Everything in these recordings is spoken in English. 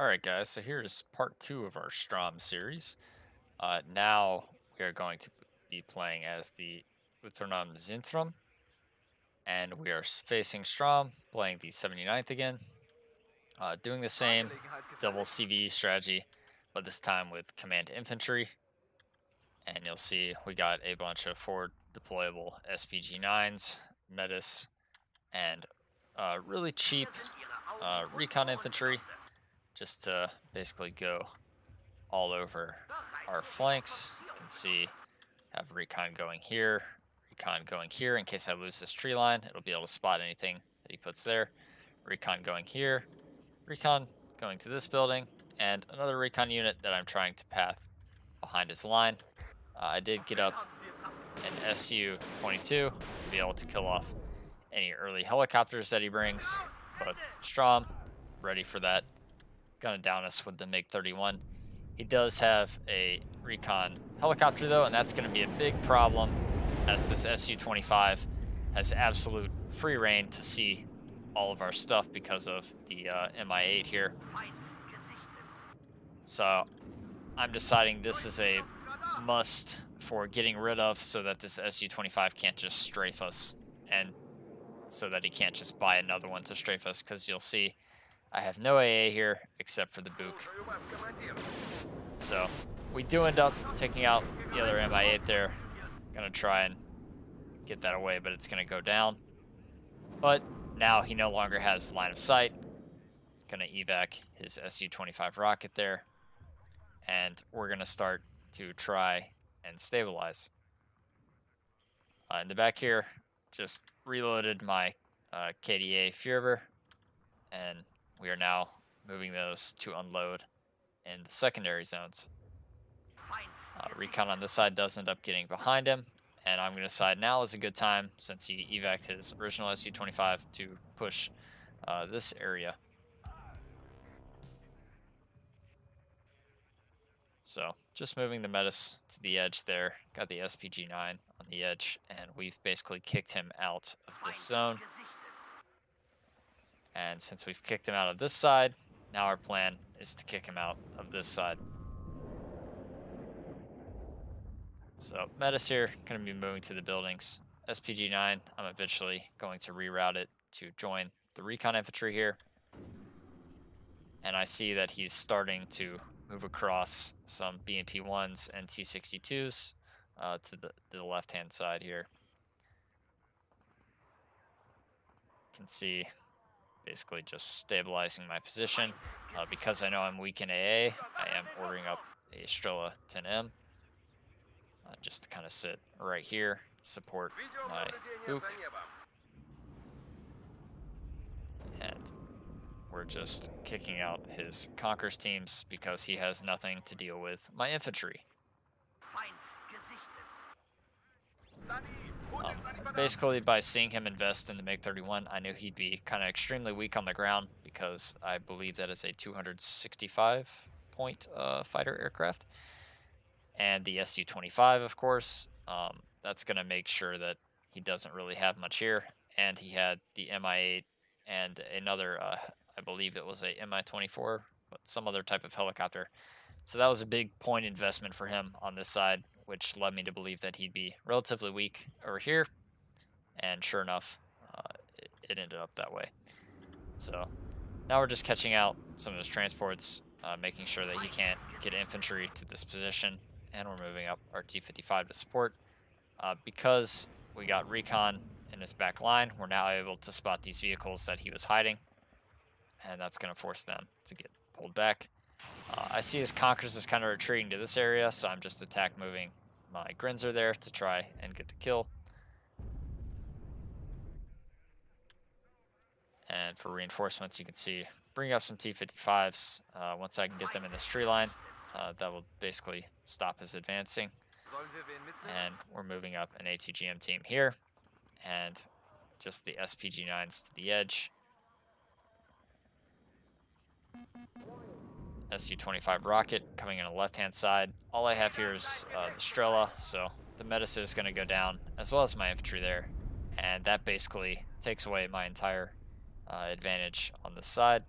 Alright guys, so here's part 2 of our Strom series. Now we are going to be playing as the Uternam Zintrum, and we are facing Strom, playing the 79th again. Doing the same double CV strategy, but this time with command infantry. And you'll see we got a bunch of forward deployable SPG-9s, Metis, and really cheap recon infantry, just to basically go all over our flanks. You can see have recon going here, recon going here in case I lose this tree line. It'll be able to spot anything that he puts there. Recon going here, recon going to this building, and another recon unit that I'm trying to path behind his line. I did get up an SU-22 to be able to kill off any early helicopters that he brings, but Strom, ready for that. Gonna down us with the MiG-31. He does have a recon helicopter though, and that's going to be a big problem as this Su-25 has absolute free reign to see all of our stuff because of the Mi-8 here. So I'm deciding this is a must for getting rid of so that this Su-25 can't just strafe us, and so that he can't just buy another one to strafe us, because you'll see I have no AA here except for the Book. So we do end up taking out the other Mi-8 there. Gonna try and get that away, but it's gonna go down. But now he no longer has line of sight. Gonna evac his Su-25 rocket there. And we're gonna start to try and stabilize. In the back here, just reloaded my KDA Führer, and we are now moving those to unload in the secondary zones. Recon on this side does end up getting behind him, and I'm going to decide now is a good time, since he evac'd his original Su-25, to push this area. So just moving the Metis to the edge there, got the SPG-9 on the edge, and we've basically kicked him out of this zone. And since we've kicked him out of this side, now our plan is to kick him out of this side. So Metis here, going to be moving to the buildings. SPG-9, I'm eventually going to reroute it to join the recon infantry here. And I see that he's starting to move across some BMP-1s and T-62s to the left-hand side here. You can see basically just stabilizing my position. Because I know I'm weak in AA, I am ordering up a Strela 10M. Just to kind of sit right here, support my Ook. And we're just kicking out his Conquerors teams because he has nothing to deal with my infantry. Basically, by seeing him invest in the MiG-31, I knew he'd be kind of extremely weak on the ground, because I believe that is a 265-point fighter aircraft. And the Su-25, of course, that's going to make sure that he doesn't really have much here. And he had the Mi-8 and another, I believe it was a Mi-24, but some other type of helicopter. So that was a big point investment for him on this side, which led me to believe that he'd be relatively weak over here. And sure enough, it ended up that way. So now we're just catching out some of his transports, making sure that he can't get infantry to this position. And we're moving up our T-55 to support. Because we got recon in his back line, we're now able to spot these vehicles that he was hiding. And that's going to force them to get pulled back. I see his Conquerors is kind of retreating to this area, so I'm just attack moving my Grinzer there to try and get the kill. And for reinforcements, you can see bring up some T-55s. Once I can get them in this tree line, that will basically stop his advancing. And we're moving up an ATGM team here, and just the SPG-9s to the edge. Su-25 rocket coming in on the left-hand side. All I have here is the Strela, so the Metis is going to go down, as well as my infantry there. And that basically takes away my entire advantage on this side.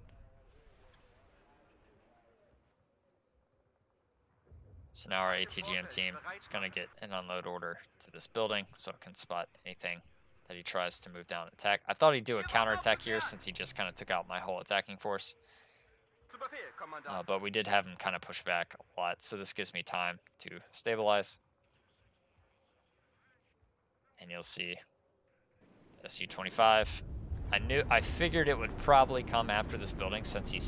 So now our ATGM team is going to get an unload order to this building so it can spot anything that he tries to move down and attack. I thought he'd do a counterattack here since he just kind of took out my whole attacking force. But we did have him kind of push back a lot, so this gives me time to stabilize. And you'll see SU-25. I figured it would probably come after this building since he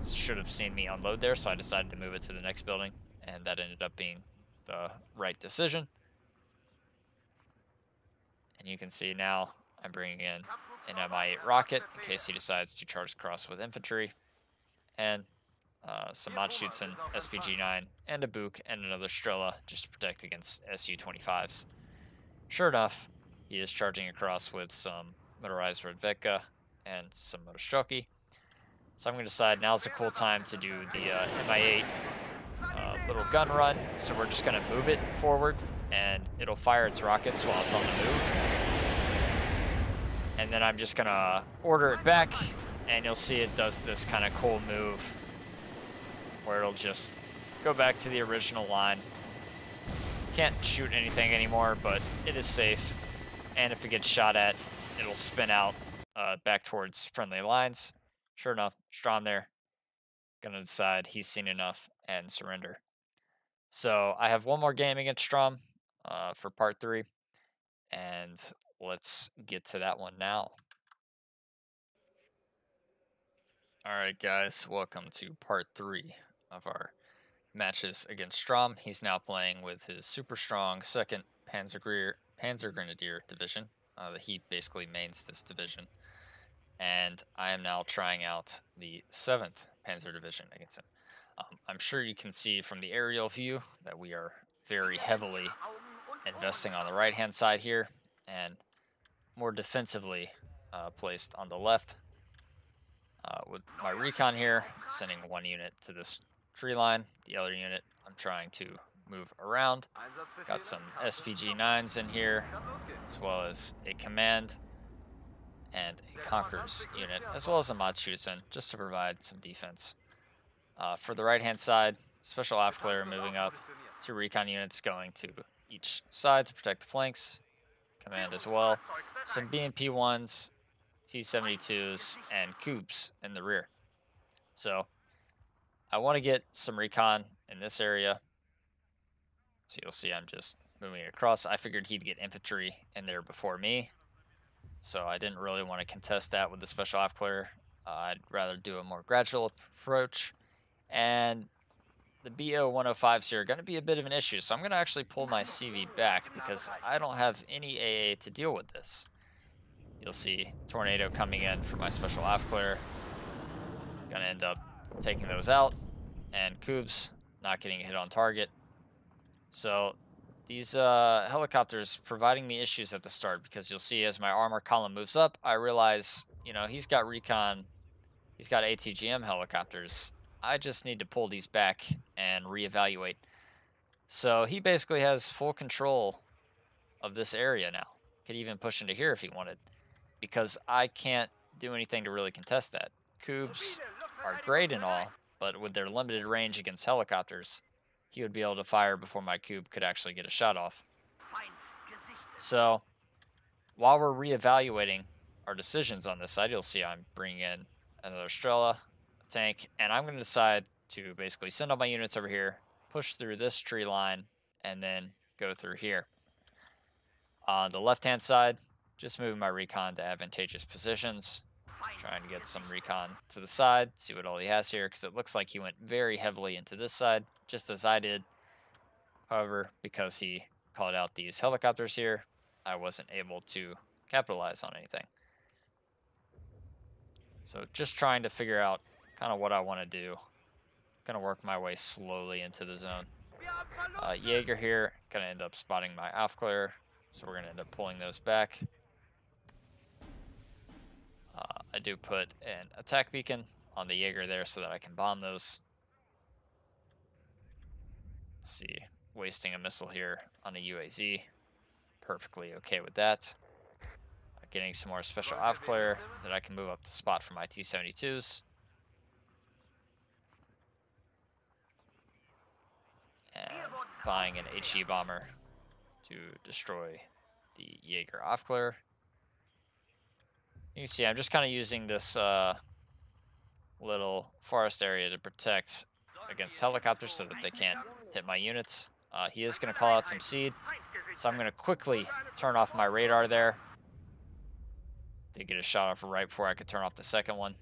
should have seen me unload there, so I decided to move it to the next building, and that ended up being the right decision. And you can see now I'm bringing in an Mi-8 rocket in case he decides to charge across with infantry, and some Matschützen SPG-9 and a Buk and another Strela just to protect against Su-25s. Sure enough, he is charging across with some motorized Rodvetka and some Motostrelki. So I'm going to decide now's a cool time to do the Mi-8 little gun run. So we're just going to move it forward, and it'll fire its rockets while it's on the move. And then I'm just going to order it back, and you'll see it does this kind of cool move where it'll just go back to the original line. Can't shoot anything anymore, but it is safe. And if it gets shot at, it'll spin out back towards friendly lines. Sure enough, Strom there. Gonna decide he's seen enough and surrender. So I have one more game against Strom for part 3. And let's get to that one now. Alright guys, welcome to part 3 of our matches against Strom. He's now playing with his super strong 2nd Panzer Grenadier Division. He basically mains this division. And I am now trying out the 7th Panzer Division against him. I'm sure you can see from the aerial view that we are very heavily investing on the right-hand side here and more defensively placed on the left. With my recon here, sending one unit to this tree line. The other unit I'm trying to move around. Got some SPG-9s in here, as well as a command and a Conquerors unit, as well as a Matschützen, just to provide some defense. For the right-hand side, Special Aufklärer moving up, 2 recon units going to each side to protect the flanks. Command as well. Some BMP-1s, T-72s, and Cubes in the rear. So I want to get some recon in this area. So you'll see I'm just moving across. I figured he'd get infantry in there before me, so I didn't really want to contest that with the Special Aufklärer. I'd rather do a more gradual approach. And the BO-105s here are going to be a bit of an issue, so I'm going to actually pull my CV back because I don't have any AA to deal with this. You'll see Tornado coming in for my Special Aufklärer. Going to end up taking those out, and Cubes not getting hit on target. So these helicopters providing me issues at the start, because you'll see as my armor column moves up, I realize, you know, he's got recon, he's got ATGM helicopters. I just need to pull these back and reevaluate. So he basically has full control of this area now. Could even push into here if he wanted, because I can't do anything to really contest that. Cubes are great and all, but with their limited range against helicopters, he would be able to fire before my Cube could actually get a shot off. So while we're reevaluating our decisions on this side, you'll see I'm bringing in another Strela, a tank, and I'm going to decide to basically send all my units over here, push through this tree line, and then go through here. On the left-hand side, just moving my recon to advantageous positions, trying to get some recon to the side, see what all he has here, because it looks like he went very heavily into this side, just as I did. However, because he called out these helicopters here, I wasn't able to capitalize on anything. So just trying to figure out kind of what I want to do. Gonna work my way slowly into the zone. Jaeger here, gonna end up spotting my Aufklärer, so we're gonna end up pulling those back. I do put an attack beacon on the Jaeger there so that I can bomb those. Let's see, wasting a missile here on a UAZ. Perfectly okay with that. Getting some more Special Aufklärer that I can move up to spot for my T-72s. And buying an HE bomber to destroy the Jaeger Aufklärer. You can see I'm just kind of using this little forest area to protect against helicopters so that they can't hit my units. He is going to call out some seed, so I'm going to quickly turn off my radar there. Did get a shot off right before I could turn off the second one.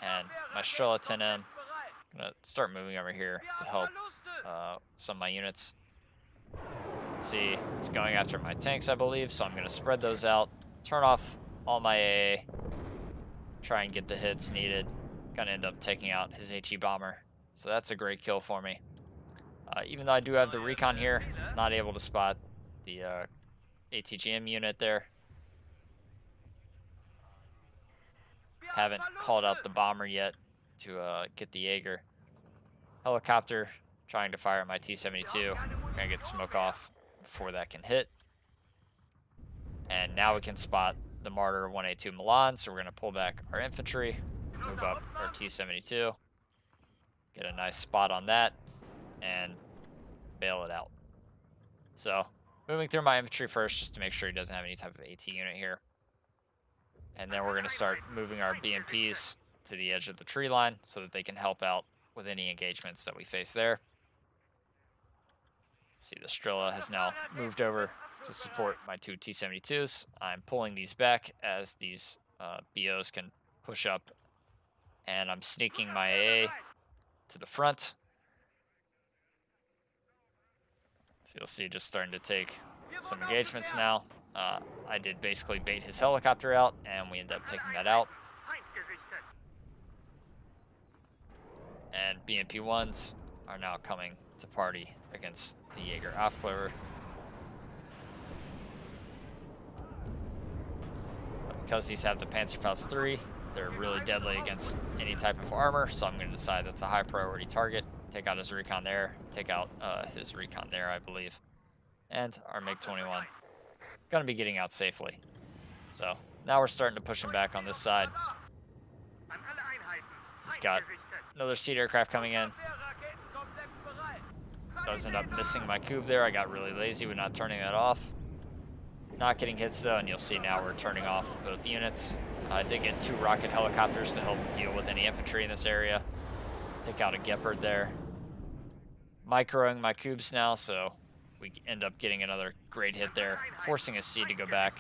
And my Strela 10M, I'm going to start moving over here to help some of my units. Let's see, it's going after my tanks, I believe, so I'm going to spread those out, turn off all my AA, try and get the hits needed. Gonna end up taking out his HE bomber, so that's a great kill for me. Even though I do have the recon here, not able to spot the ATGM unit there. Haven't called out the bomber yet to get the Jaeger. Helicopter trying to fire my T-72. Gonna get smoke off before that can hit. And now we can spot the Martyr 1A2 Milan, so we're gonna pull back our infantry, move up our T-72, get a nice spot on that, and bail it out. So, moving through my infantry first, just to make sure he doesn't have any type of AT unit here. And then we're going to start moving our BMPs to the edge of the tree line so that they can help out with any engagements that we face there. See, the Strela has now moved over to support my two T-72s. I'm pulling these back as these BOs can push up, and I'm sneaking my AA to the front. So you'll see just starting to take some engagements now. I did basically bait his helicopter out, and we end up taking that out. And BMP-1s are now coming to party against the Jaeger Aufklärer. Because these have the Panzerfaust 3, they're really deadly against any type of armor, so I'm going to decide that's a high priority target. Take out his recon there, take out his recon there, I believe. And our MiG-21 going to be getting out safely. So now we're starting to push him back on this side. He's got another seed aircraft coming in. Does end up missing my cube there. I got really lazy with not turning that off. Not getting hits though, and you'll see now we're turning off both units. I did get 2 rocket helicopters to help deal with any infantry in this area. Take out a Gepard there. Microing my cubes now, so we end up getting another great hit there, forcing his C to go back.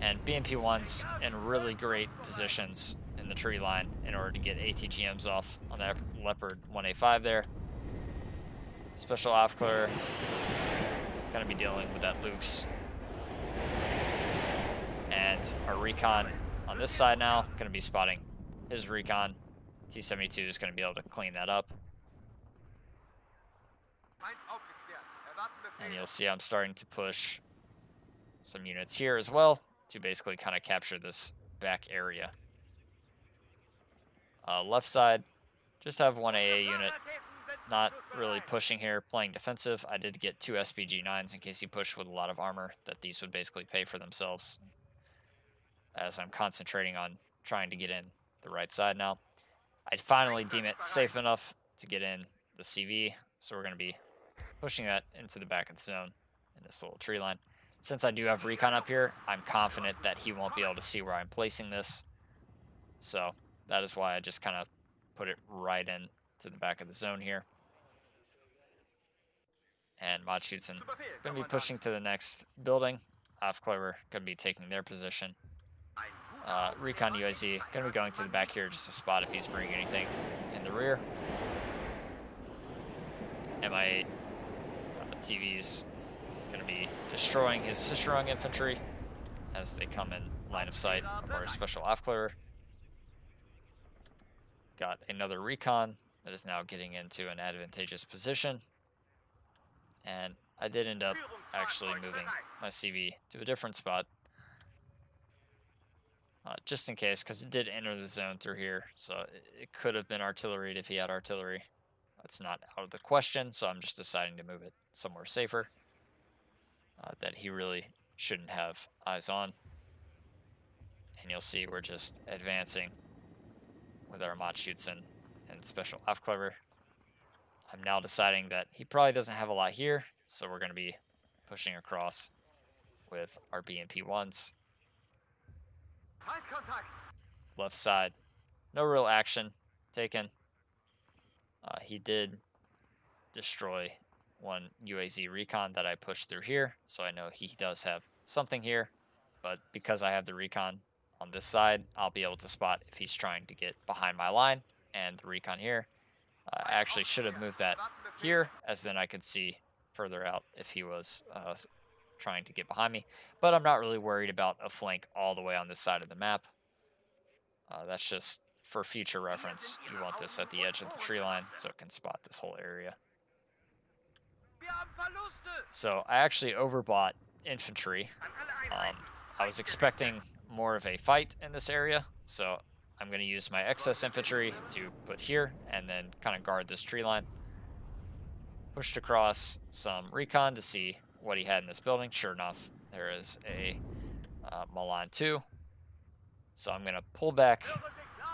And BMP-1's in really great positions in the tree line in order to get ATGMs off on that Leopard 1A5 there. Special Aufklärer, gonna be dealing with that Luke's. And our recon on this side now, gonna be spotting his recon. T-72 is gonna be able to clean that up. And you'll see I'm starting to push some units here as well to basically kind of capture this back area. Left side, just have 1 AA unit. Not really pushing here, playing defensive. I did get 2 SPG-9s in case he pushed with a lot of armor, that these would basically pay for themselves, as I'm concentrating on trying to get in the right side now. I finally deem it safe enough to get in the CV, so we're going to be pushing that into the back of the zone in this little tree line. Since I do have recon up here, I'm confident that he won't be able to see where I'm placing this. So that is why I just kind of put it right in to the back of the zone here. And Machutsen going to be pushing to the next building. Aufklärer going to be taking their position. Recon UAZ going to be going to the back here just to spot if he's bringing anything in the rear. MI8 TV's going to be destroying his Sicherung infantry as they come in line of sight of our Special Aufklärer. Got another recon that is now getting into an advantageous position. And I did end up actually moving my CV to a different spot. Just in case, because it did enter the zone through here. So it could have been artillery if he had artillery. That's not out of the question, so I'm just deciding to move it somewhere safer that he really shouldn't have eyes on. And you'll see we're just advancing with our Machutsen and Special Aufklärer. I'm now deciding that he probably doesn't have a lot here, so we're going to be pushing across with our BMP-1s. Left side, no real action taken. He did destroy one UAZ recon that I pushed through here, so I know he does have something here, but because I have the recon on this side, I'll be able to spot if he's trying to get behind my line, and the recon here. I actually should have moved that here, as then I could see further out if he was trying to get behind me, but I'm not really worried about a flank all the way on this side of the map. That's just for future reference. You want this at the edge of the tree line so it can spot this whole area. So I actually overbought infantry. I was expecting more of a fight in this area, so I'm going to use my excess infantry to put here and then kind of guard this tree line. Pushed across some recon to see what he had in this building. Sure enough, there is a Milan 2. So I'm going to pull back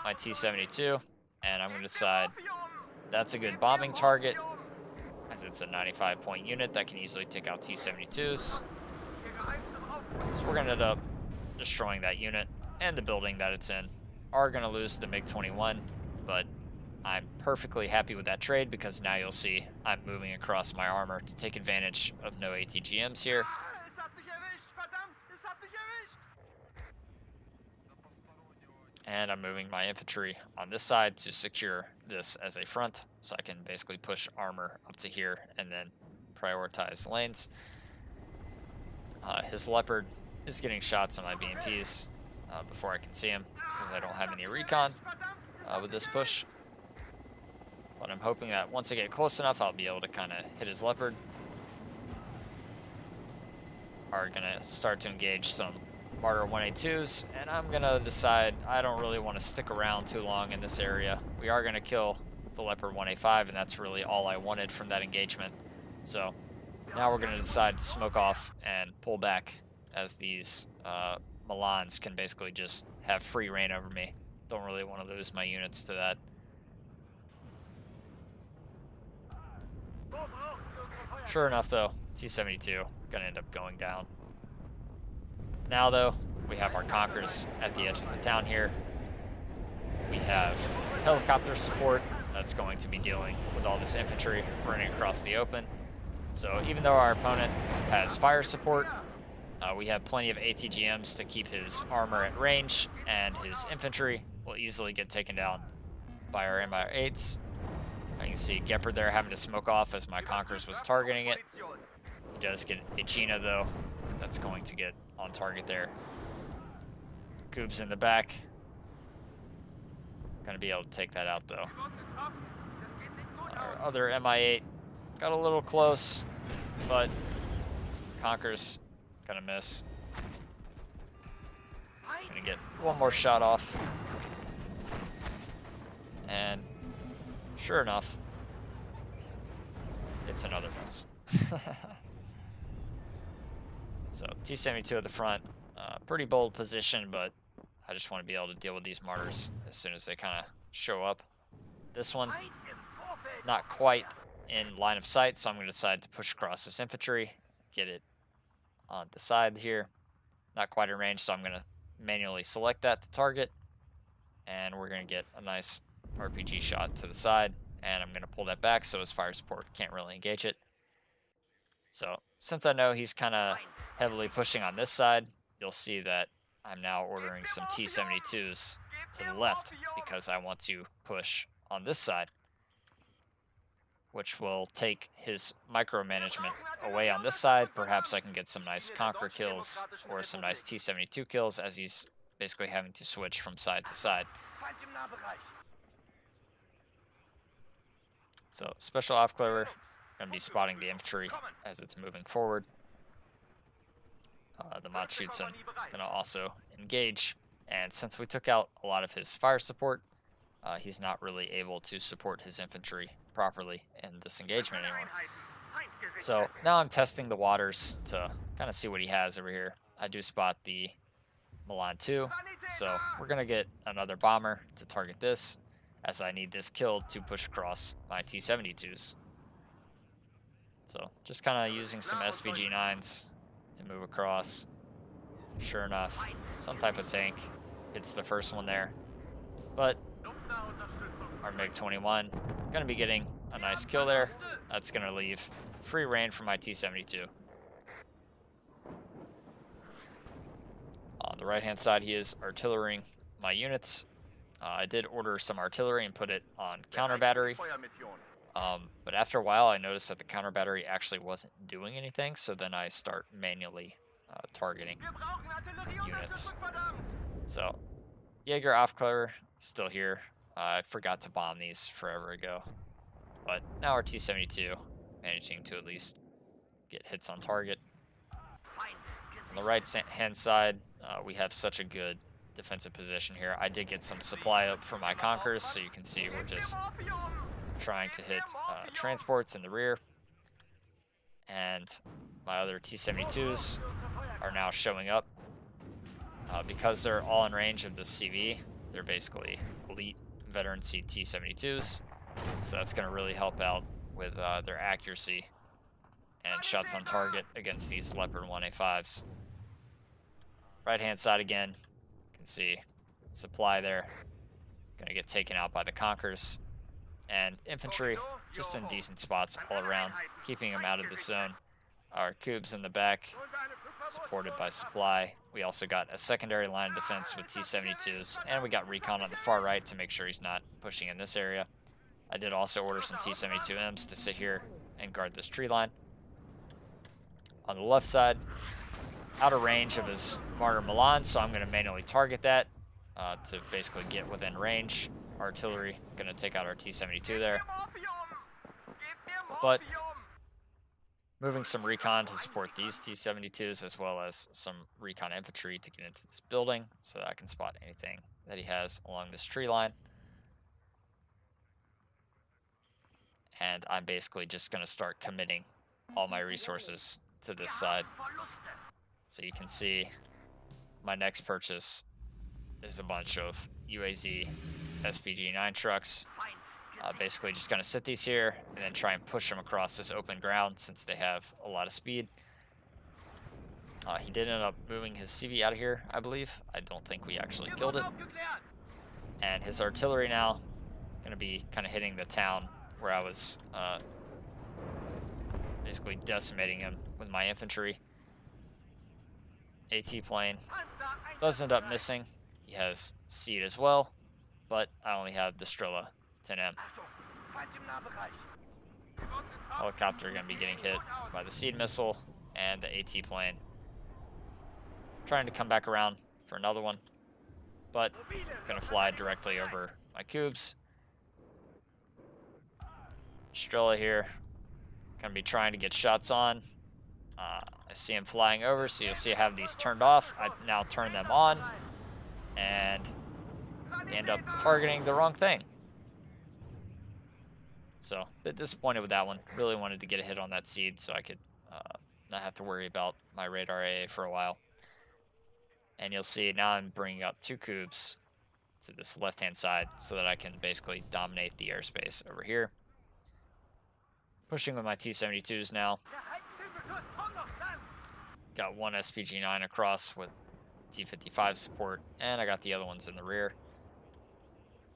my T-72, and I'm going to decide that's a good bombing target, as it's a 95-point unit that can easily take out T-72s. So we're going to end up destroying that unit, and the building that it's in are going to lose the MiG-21, but I'm perfectly happy with that trade because now you'll see I'm moving across my armor to take advantage of no ATGMs here. And I'm moving my infantry on this side to secure this as a front, so I can basically push armor up to here and then prioritize lanes. His Leopard is getting shots on my BMPs before I can see him because I don't have any recon with this push. But I'm hoping that once I get close enough, I'll be able to kind of hit his Leopard. Are going to start to engage some Martyr 182s, and I'm going to decide I don't really want to stick around too long in this area. We are going to kill the Leopard 1A5, and that's really all I wanted from that engagement. So now we're going to decide to smoke off and pull back, as these Milans can basically just have free reign over me. Don't really want to lose my units to that. Sure enough, though, T-72 gonna end up going down. Now, though, we have our Conquerors at the edge of the town here. We have helicopter support that's going to be dealing with all this infantry running across the open. So even though our opponent has fire support, we have plenty of ATGMs to keep his armor at range, and his infantry will easily get taken down by our MI8s. You can see Gepard there having to smoke off as my Conquerors was targeting it. He does get a Gina, though, that's going to get on target there. Coob's in the back. Gonna be able to take that out, though. Our other MI8 got a little close, but Conquerors gonna miss. Gonna get one more shot off. And sure enough, it's another miss. So T-72 at the front, pretty bold position, but I just want to be able to deal with these martyrs as soon as they kind of show up. This one, not quite in line of sight, so I'm going to decide to push across this infantry, get it on the side here. Not quite in range, so I'm going to manually select that to target, and we're going to get a nice RPG shot to the side, and I'm going to pull that back so his fire support can't really engage it. So since I know he's kind of heavily pushing on this side, you'll see that I'm now ordering some T-72s to the left because I want to push on this side, which will take his micromanagement away on this side. Perhaps I can get some nice Conqueror kills or some nice T-72 kills as he's basically having to switch from side to side. So special Aufklärer, going to be spotting the infantry as it's moving forward. The Matschützen going to also engage, and since we took out a lot of his fire support, he's not really able to support his infantry properly in this engagement anymore. So now I'm testing the waters to kind of see what he has over here. I do spot the Milan 2, so we're going to get another bomber to target this, as I need this killed to push across my T-72s. So just kind of using some SPG-9s to move across. Sure enough, some type of tank hits the first one there. But our MiG-21 gonna be getting a nice kill there. That's gonna leave free reign for my T-72. On the right-hand side, he is artillerying my units. I did order some artillery and put it on counter battery. But after a while, I noticed that the counter battery actually wasn't doing anything, so then I start manually targeting units. So, Jaeger Aufklärer still here. I forgot to bomb these forever ago. But now our T-72 managing to at least get hits on target. On the right-hand side, we have such a good defensive position here. I did get some supply up for my Conquerors, so you can see we're just trying to hit transports in the rear. And my other T-72s are now showing up. Because they're all in range of the CV, they're basically elite veteran T-72s. So that's going to really help out with their accuracy and shots on target against these Leopard 1A5s. Right-hand side again, you can see supply there. Going to get taken out by the Conquerors. And infantry just in decent spots all around, keeping them out of the zone. Our cubes in the back, supported by supply. We also got a secondary line of defense with T-72s, and we got recon on the far right to make sure he's not pushing in this area. I did also order some T-72Ms to sit here and guard this tree line. On the left side, out of range of his Martyr Milan, so I'm going to manually target that to basically get within range. Artillery going to take out our T-72 there. But moving some recon to support these T-72s, as well as some recon infantry to get into this building so that I can spot anything that he has along this tree line. And I'm basically just going to start committing all my resources to this side. So you can see my next purchase is a bunch of UAZ SPG-9 trucks. Basically just going to sit these here and then try and push them across this open ground since they have a lot of speed. He did end up moving his CV out of here, I believe. I don't think we actually killed it. And his artillery now going to be kind of hitting the town where I was basically decimating him with my infantry. AT plane does end up missing. He has seed as well, but I only have the Strela 10M. Helicopter going to be getting hit by the seed missile and the AT plane. Trying to come back around for another one, but going to fly directly over my cubes. Strela here, going to be trying to get shots on. I see him flying over, so you'll see I have these turned off. I now turn them on, and they end up targeting the wrong thing. So, a bit disappointed with that one. Really wanted to get a hit on that seed so I could not have to worry about my radar AA for a while. And you'll see now I'm bringing up 2 cubes to this left-hand side so that I can basically dominate the airspace over here. Pushing with my T-72s now. Got one SPG-9 across with T-55 support, and I got the other ones in the rear.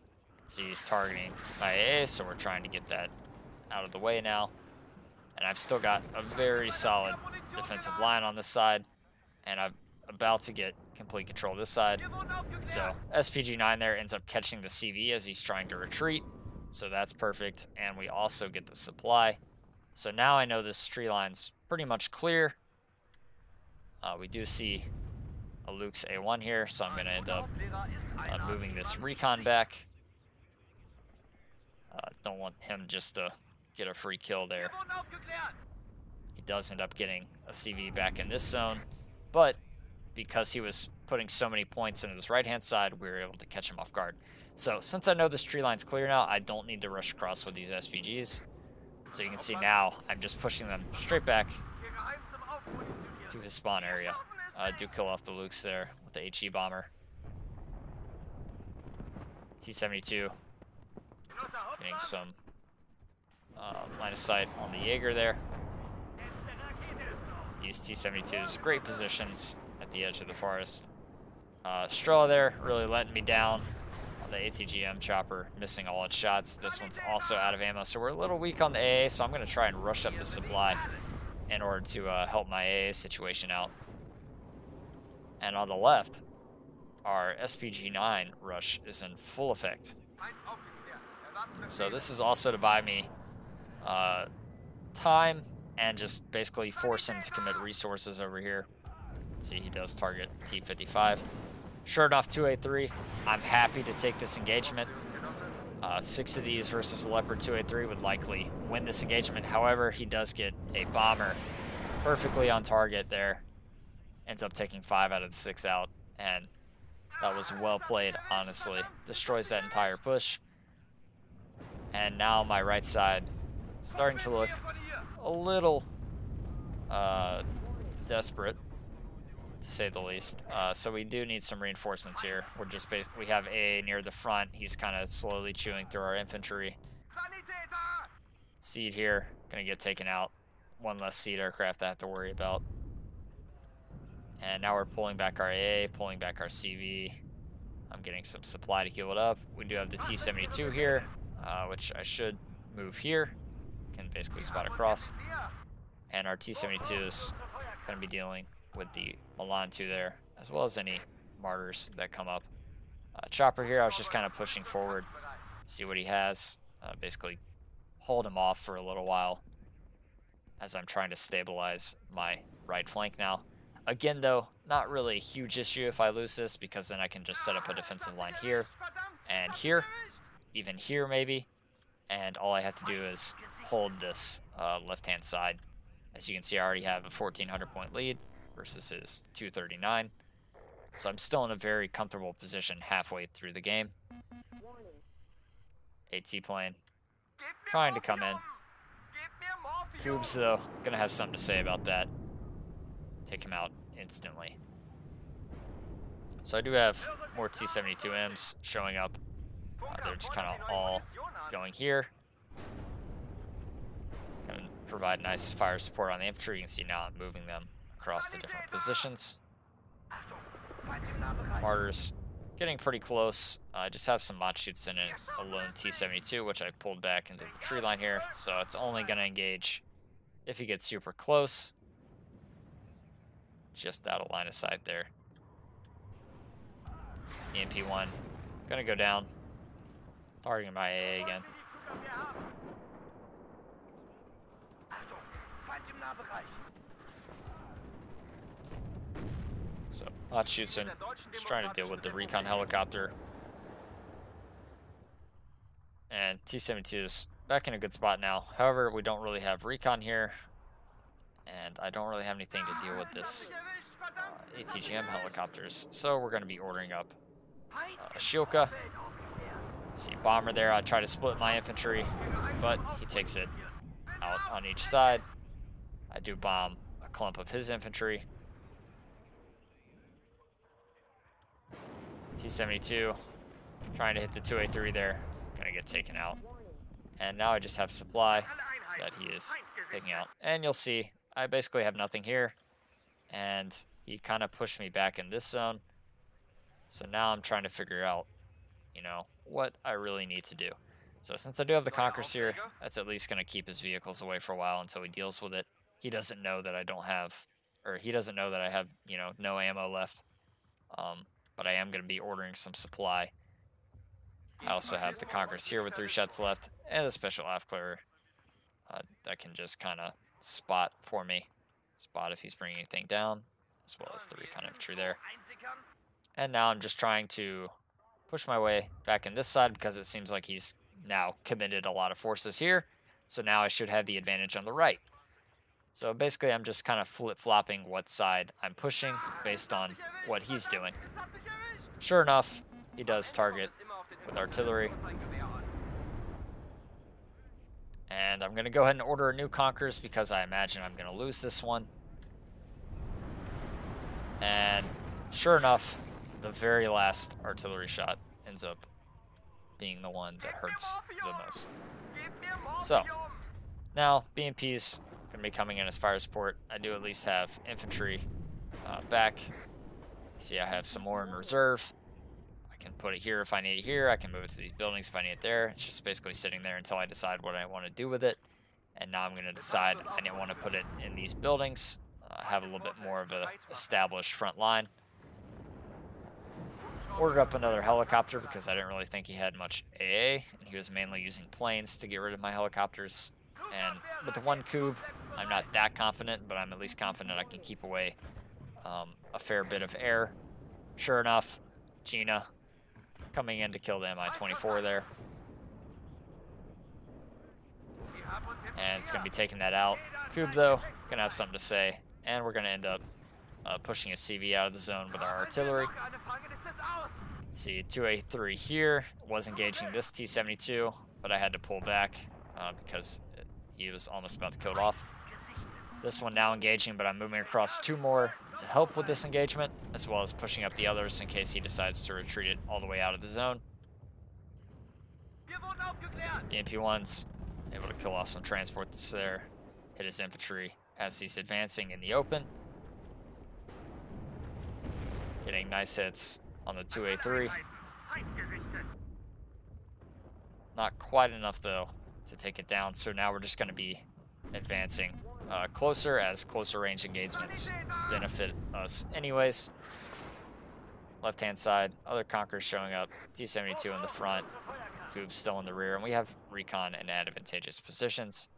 You can see he's targeting my AA, so we're trying to get that out of the way now. And I've still got a very solid defensive line on this side, and I'm about to get complete control of this side. So SPG-9 there ends up catching the CV as he's trying to retreat, so that's perfect. And we also get the supply. So now I know this tree line's pretty much clear. We do see a Luke's A1 here, so I'm going to end up moving this recon back. Don't want him just to get a free kill there. He does end up getting a CV back in this zone, but because he was putting so many points into this right-hand side, we were able to catch him off guard. So since I know this tree line's clear now, I don't need to rush across with these SPGs. So you can see now I'm just pushing them straight back to his spawn area. I do kill off the Lukes there with the HE bomber. T-72 getting some line of sight on the Jaeger there. these T-72s. Great positions at the edge of the forest. Straw there, really letting me down. The ATGM chopper missing all its shots. This one's also out of ammo, so we're a little weak on the AA, so I'm going to try and rush up the supply in order to help my AA situation out. And on the left, our SPG-9 rush is in full effect. So this is also to buy me time and just basically force him to commit resources over here. Let's see, he does target T-55. Sure enough, 283. I'm happy to take this engagement. 6 of these versus a Leopard 283 would likely win this engagement. However, he does get a bomber perfectly on target there. Ends up taking 5 out of the 6 out. And that was well played, honestly. Destroys that entire push. And now my right side is starting to look a little desperate, to say the least. So we do need some reinforcements here. We're just we have A near the front. He's kind of slowly chewing through our infantry. Seed here, gonna get taken out. One less seed aircraft I have to worry about. And now we're pulling back our AA, pulling back our CV. I'm getting some supply to heal it up. We do have the T-72 here, which I should move here. Can basically spot across. And our T-72 is gonna be dealing with the Milan 2 there, as well as any martyrs that come up. Chopper here, I was just kind of pushing forward, see what he has. Basically hold him off for a little while as I'm trying to stabilize my right flank now. Again, though, not really a huge issue if I lose this, because then I can just set up a defensive line here and here, even here maybe, and all I have to do is hold this left-hand side. As you can see, I already have a 1,400 point lead versus his 239. So I'm still in a very comfortable position halfway through the game. AT plane trying to come in. Cubes, though, gonna have something to say about that. Take him out instantly. So I do have more T-72Ms showing up. They're just kind of all going here. Gonna provide nice fire support on the infantry. You can see now I'm moving them across the different positions. Martyrs getting pretty close. I just have some mod shoots in it. A lone T-72, which I pulled back into the tree line here. So it's only going to engage if he gets super close. Just out of line of sight there. EMP-1 going to go down. Targeting my AA again. So, Lot shoots in, just trying to deal with the recon helicopter. And T-72 is back in a good spot now. However, we don't really have recon here. And I don't really have anything to deal with this ATGM helicopters. So we're going to be ordering up a Shilka. Let's see, bomber there. I try to split my infantry, but he takes it out on each side. I do bomb a clump of his infantry. T-72 trying to hit the 2A3 there. Gonna get taken out. And now I just have supply that he is taking out. And you'll see, I basically have nothing here. And he kind of pushed me back in this zone. So now I'm trying to figure out, you know, what I really need to do. So since I do have the Conquerors here, that's at least going to keep his vehicles away for a while until he deals with it. He doesn't know that I don't have, or he doesn't know that I have, you know, no ammo left. But I am going to be ordering some supply. I also have the Conquerors here with 3 shots left, and a special AF clearer that can just kind of spot for me. Spot if he's bringing anything down, as well as the recon infantry there. And now I'm just trying to push my way back in this side because it seems like he's now committed a lot of forces here. So now I should have the advantage on the right. So basically I'm just kind of flip-flopping what side I'm pushing based on what he's doing. Sure enough, he does target with artillery. And I'm going to go ahead and order a new Conquerors because I imagine I'm going to lose this one. And sure enough, the very last artillery shot ends up being the one that hurts the most. So, now BMP's Gonna be coming in as fire support. I do at least have infantry back. See, I have some more in reserve. I can put it here if I need it here. I can move it to these buildings if I need it there. It's just basically sitting there until I decide what I want to do with it. And now I'm going to decide I didn't want to put it in these buildings. Have a little bit more of a established front line. Ordered up another helicopter because I didn't really think he had much AA. And he was mainly using planes to get rid of my helicopters. And with the one cube, I'm not that confident, but I'm at least confident I can keep away a fair bit of air. Sure enough, Gina coming in to kill the Mi-24 there. And it's going to be taking that out. Cube, though, going to have something to say. And we're going to end up pushing a CV out of the zone with our artillery. Let's see, 2A3 here. Was engaging this T-72, but I had to pull back because he was almost about to kill it off. This one now engaging, but I'm moving across two more to help with this engagement, as well as pushing up the others in case he decides to retreat it all the way out of the zone. The MP1's able to kill off some transports there, hit his infantry as he's advancing in the open. Getting nice hits on the 2A3. Not quite enough, though, to take it down, so now we're just going to be advancing closer, as closer range engagements benefit us anyways. Left hand side, other Conquerors showing up, T-72 in the front, Cube still in the rear, and we have recon in advantageous positions.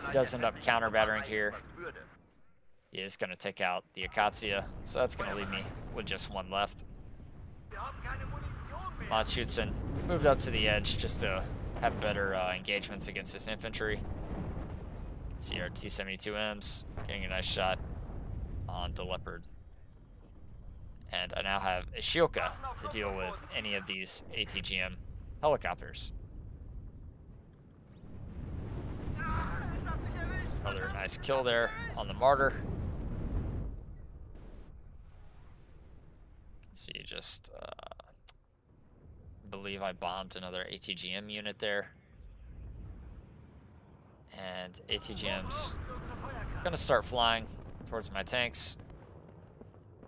He does end up counter battering here. He is going to take out the Akatsiya, so that's going to leave me with just one left. Matschützen moved up to the edge just to have better engagements against this infantry. See our T-72Ms getting a nice shot on the Leopard. And I now have a Shioka to deal with any of these ATGM helicopters. Another nice kill there on the Martyr. Let's see, just believe I bombed another ATGM unit there. And ATGM's gonna start flying towards my tanks.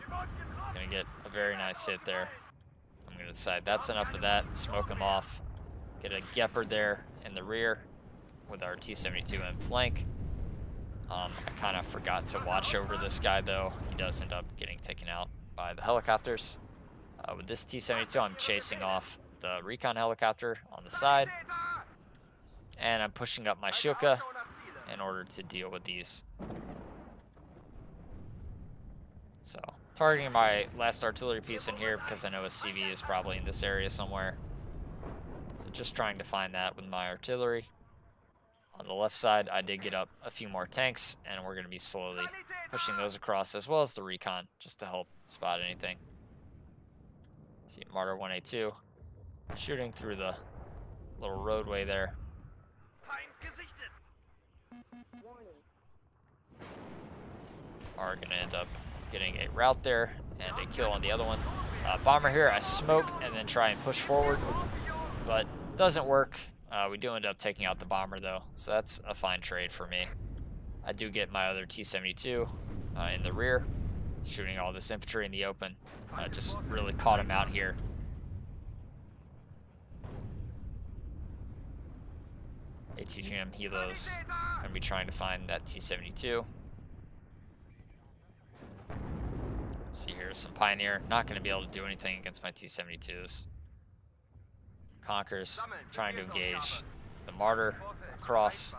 Gonna get a very nice hit there. I'm gonna decide that's enough of that, smoke him off. Get a Gepard there in the rear with our T-72M flank. I kind of forgot to watch over this guy, though. He does end up getting taken out by the helicopters. With this T-72, I'm chasing off the recon helicopter on the side. And I'm pushing up my Shioka in order to deal with these. So, targeting my last artillery piece in here because I know a CV is probably in this area somewhere. So just trying to find that with my artillery. On the left side, I did get up a few more tanks, and we're going to be slowly pushing those across, as well as the recon, just to help spot anything. See, Martyr 1A2 shooting through the little roadway there. Are going to end up getting a rout there and a kill on the other one. Bomber here, I smoke and then try and push forward, but doesn't work. We do end up taking out the bomber, though, so that's a fine trade for me. I do get my other T-72 in the rear, shooting all this infantry in the open. Just really caught him out here. ATGM helos going to be trying to find that T-72. See here, some Pioneer. Not going to be able to do anything against my T-72s. Conquerors trying to engage the Martyr across.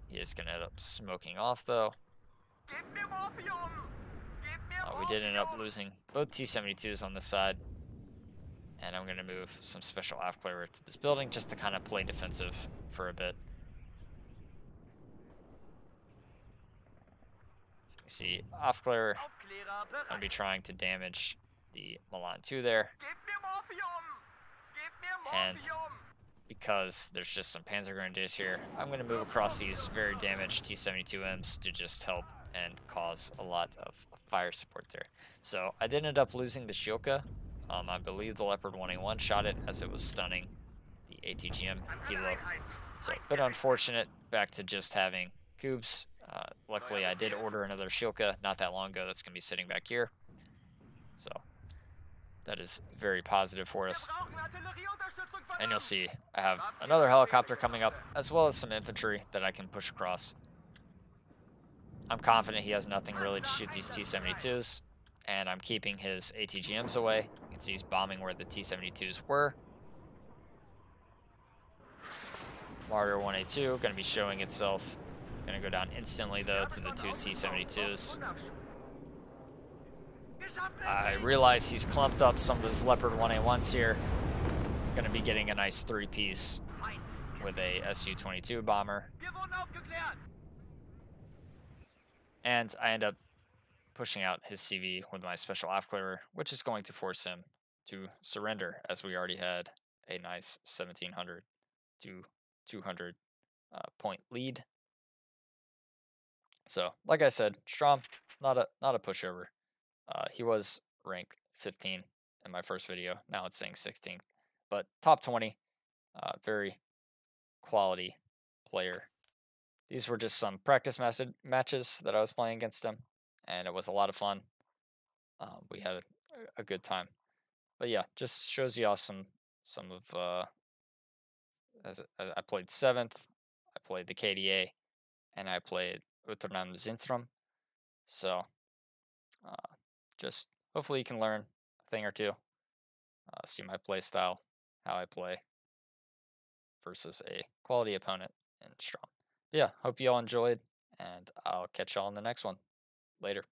He is going to end up smoking off, though. We did end up losing both T-72s on this side. And I'm going to move some special Aufklärer to this building just to kind of play defensive for a bit. So you see, Aufklärer going to be trying to damage the Milan 2 there. And because there's just some Panzer Grenadiers here, I'm going to move across these very damaged T-72Ms to just help and cause a lot of fire support there. So I did end up losing the Shioka. I believe the Leopard 1A1 shot it as it was stunning the ATGM helo. So, a bit unfortunate back to just having cubes. Luckily, I did order another Shilka not that long ago that's going to be sitting back here. So, that is very positive for us. And you'll see I have another helicopter coming up, as well as some infantry that I can push across. I'm confident he has nothing really to shoot these T-72s, and I'm keeping his ATGMs away. You can see he's bombing where the T-72s were. Warrior 1A2 going to be showing itself. Going to go down instantly, though, to the two T-72s. I realize he's clumped up some of his Leopard 1A1s here. Going to be getting a nice three-piece with a Su-22 bomber. And I end up pushing out his CV with my special AF which is going to force him to surrender, as we already had a nice 1,700 to 200 point lead. So, like I said, Strom, not a pushover. He was rank 15 in my first video. Now it's saying 16th, but top 20. Very quality player. These were just some practice matches that I was playing against him, and it was a lot of fun. We had a good time. But yeah, just shows you off some of as I played 7th, I played the KDA, and I played Utternam Zinstrom. So just hopefully you can learn a thing or two, see my play style, how I play versus a quality opponent in Strom. Yeah, hope you all enjoyed, and I'll catch y'all in the next one. Later.